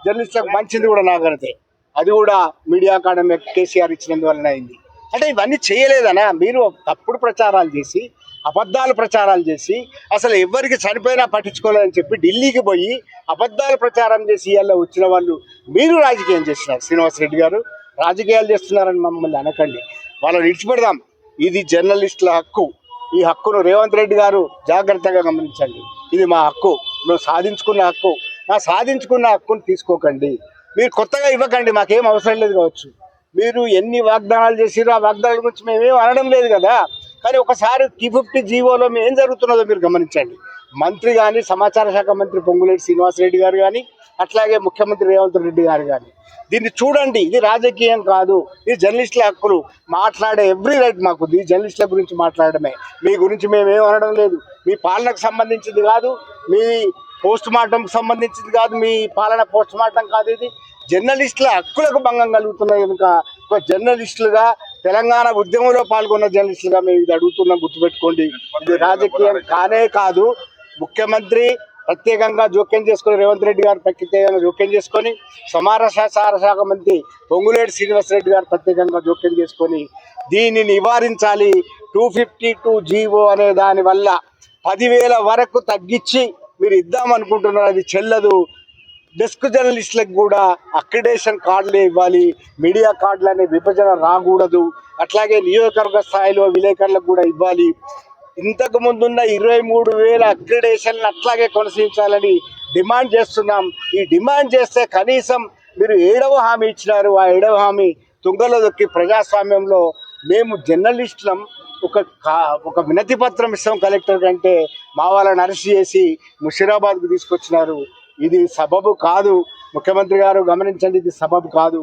జర్నలిస్టులకు మంచిది కూడా నాగరితే, అది కూడా మీడియా అకాడమీ కేసీఆర్ ఇచ్చినందువలన అయింది. అంటే ఇవన్నీ చేయలేదనా? మీరు తప్పుడు ప్రచారాలు చేసి, అబద్ధాలు ప్రచారాలు చేసి, అసలు ఎవరికి చనిపోయినా పట్టించుకోలేదని చెప్పి ఢిల్లీకి పోయి అబద్ధాలు ప్రచారం చేసి ఇవాళ వచ్చిన వాళ్ళు మీరు రాజకీయం చేస్తున్నారు. శ్రీనివాసరెడ్డి గారు రాజకీయాలు చేస్తున్నారని మమ్మల్ని అనకండి. వాళ్ళని విడిచిపెడదాం. ఇది జర్నలిస్టుల హక్కు. ఈ హక్కును రేవంత్ రెడ్డి గారు జాగ్రత్తగా గమనించండి. ఇది మా హక్కు, మేము సాధించుకున్న హక్కు. మా సాధించుకున్న హక్కును తీసుకోకండి. మీరు కొత్తగా ఇవ్వకండి, మాకేం అవసరం లేదు కావచ్చు. మీరు ఎన్ని వాగ్దానాలు చేసిరో ఆ వాగ్దానాల గురించి మేమేం అనడం లేదు కదా. కానీ ఒకసారి T50 జీవోలో ఏం జరుగుతున్నదో మీరు గమనించండి. మంత్రి కానీ, సమాచార శాఖ మంత్రి పొంగులేటి శ్రీనివాసరెడ్డి గారు కానీ, అట్లాగే ముఖ్యమంత్రి రేవంత్ రెడ్డి గారు కానీ దీన్ని చూడండి. ఇది రాజకీయం కాదు, ఇది జర్నలిస్టుల హక్కులు. మాట్లాడే ఎవ్రీ రైట్ మాకు ఈ జర్నలిస్టుల గురించి మాట్లాడమే. మీ గురించి మేమేం అనడం లేదు. మీ పాలనకు సంబంధించింది కాదు, మీ పోస్ట్ మార్టంకి సంబంధించింది కాదు, మీ పాలన పోస్ట్ మార్టం కాదు. ఇది జర్నలిస్టుల హక్కులకు భంగం కలుగుతున్నది కనుక ఒక జర్నలిస్టులుగా, తెలంగాణ ఉద్యమంలో పాల్గొన్న జర్నలిస్టులుగా మేము ఇది అడుగుతున్నాం. గుర్తుపెట్టుకోండి, ఇది రాజకీయం కానే కాదు. ముఖ్యమంత్రి ప్రత్యేకంగా జోక్యం చేసుకొని, రేవంత్ రెడ్డి గారు ప్రత్యేకంగా జోక్యం చేసుకొని, సమాచార శాఖ మంత్రి పొంగులేటి శ్రీనివాసరెడ్డి గారు ప్రత్యేకంగా జోక్యం చేసుకొని దీన్ని నివారించాలి. 252 జీవో అనే దాని వల్ల 10,000 వరకు తగ్గించి మీరు ఇద్దామనుకుంటున్నారు. అది చెల్లదు. డెస్క్ జర్నలిస్టులకు కూడా అక్రిడేషన్ కార్డులే ఇవ్వాలి. మీడియా కార్డులు అనే విభజన రాకూడదు. అట్లాగే నియోజకవర్గ స్థాయిలో విలేకరులకు కూడా ఇవ్వాలి. ఇంతకు ముందున్న 23,000 అక్రిడేషన్లు అట్లాగే కొనసాగించాలని డిమాండ్ చేస్తున్నాం. ఈ డిమాండ్ చేస్తే కనీసం మీరు 7వ హామీ ఇచ్చినారు. ఆ 7వ హామీ తుంగలో దొక్కి ప్రజాస్వామ్యంలో మేము జర్నలిస్టులం ఒక వినతి పత్రం ఇస్తాం కలెక్టర్ కంటే మా వాళ్ళని అరెస్ట్ చేసి ముషీరాబాద్కు తీసుకొచ్చినారు. ఇది సబబు కాదు. ముఖ్యమంత్రి గారు గమనించండి, ఇది సబబు కాదు.